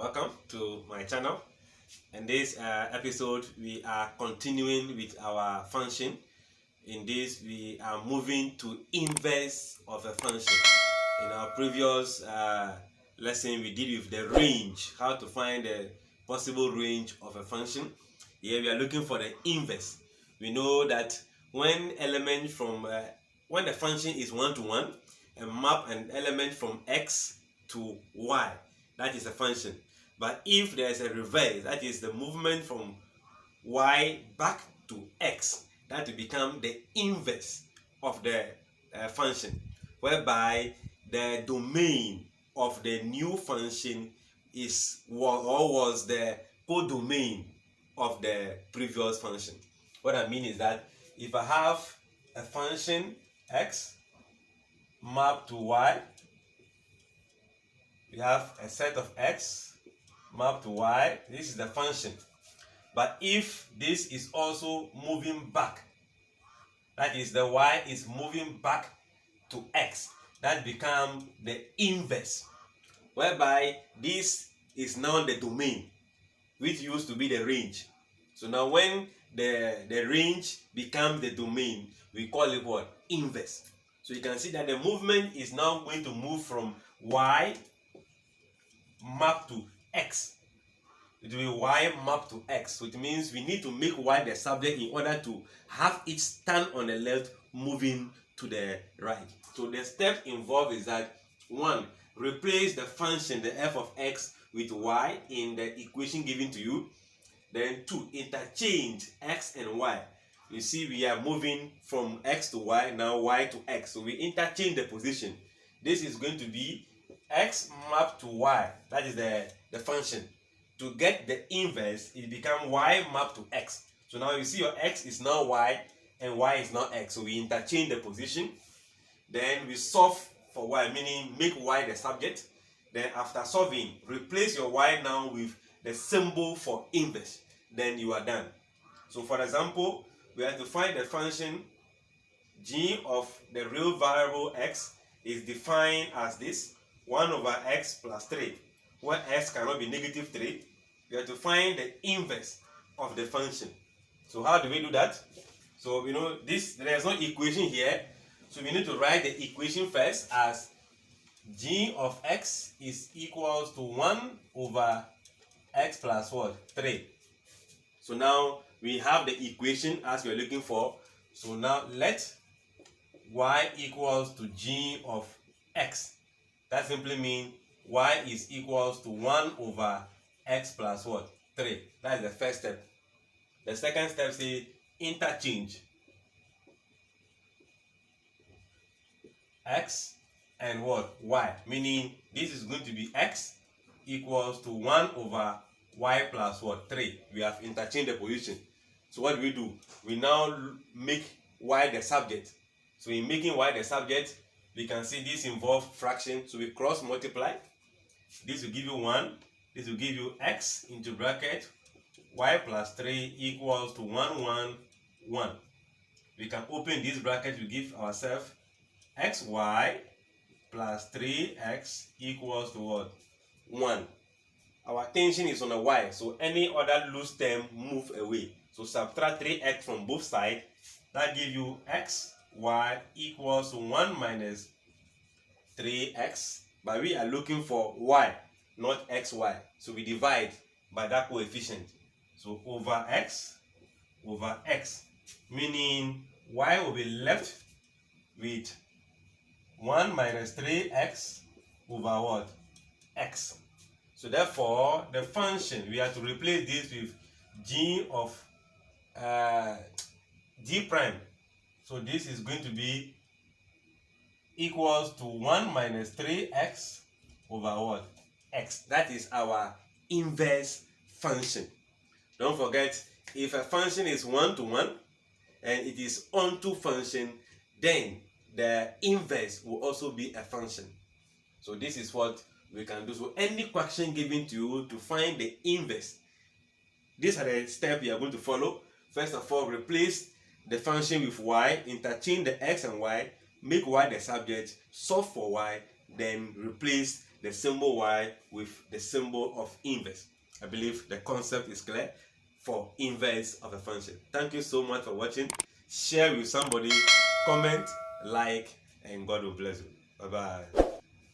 Welcome to my channel. In this episode, we are continuing with our function. In this, we are moving to inverse of a function. In our previous lesson, we did with the range, how to find the possible range of a function. Here we are looking for the inverse. We know that when the function is one-to-one, and map an element from x to y, that is a function. But if there is a reverse, that is the movement from y back to x, that will become the inverse of the function, whereby the domain of the new function was the codomain of the previous function. What I mean is that if I have a function x mapped to y, we have a set of x mapped to y. This is the function. But if this is also moving back, that is the y is moving back to x, that becomes the inverse, whereby this is now the domain, which used to be the range. So now when the range becomes the domain, we call it what? Inverse. So you can see that the movement is now going to move from y mapped to x. It will be y mapped to x. So it means we need to make y the subject in order to have it stand on the left, moving to the right. So the step involved is that 1. Replace the function, the f of x, with y in the equation given to you. Then 2. Interchange x and y. You see, we are moving from x to y, now y to x. So we interchange the position. This is going to be x mapped to y. That is the function. To get the inverse, it becomes y mapped to x. So now you see your x is now y and y is now x. So we interchange the position. Then we solve for y, meaning make y the subject. Then after solving, replace your y now with the symbol for inverse. Then you are done. So for example, we have to find the function g of the real variable x is defined as this: 1 over x plus 3, where x cannot be negative 3. We have to find the inverse of the function. So how do we do that? So there is no equation here. So we need to write the equation first as g of x is equals to 1 over x plus what? 3. So now we have the equation as we are looking for. So now let y equals to g of x. That simply means y is equals to 1 over x plus what? 3. That is the first step. The second step says interchange x and what? Y. Meaning this is going to be x equals to 1 over y plus what? 3. We have interchanged the position. So what do? We now make y the subject. So in making y the subject, we can see this involves fraction. So we cross multiply. This will give you 1. This will give you x into bracket y plus 3 equals to 1, 1, 1. We can open this bracket to give ourselves xy plus 3x equals to what? 1. Our attention is on the y, so any other loose term move away. So subtract 3x from both sides. That gives you xy equals to 1 minus 3x. But we are looking for y, not xy. So we divide by that coefficient. So over x, meaning y will be left with 1 minus 3x over what? X. So therefore, the function, we have to replace this with g of g prime. So this is going to be equals to 1 minus 3x over what? X. That is our inverse function. Don't forget, if a function is one-to-one and it is onto function, then the inverse will also be a function. So this is what we can do. So any question given to you to find the inverse, these are the steps you are going to follow. First of all, replace the function with y, interchange the x and y, make y the subject, solve for y, then replace the symbol y with the symbol of inverse. I believe the concept is clear for inverse of a function. Thank you so much for watching. Share with somebody, comment, like, and God will bless you. Bye bye.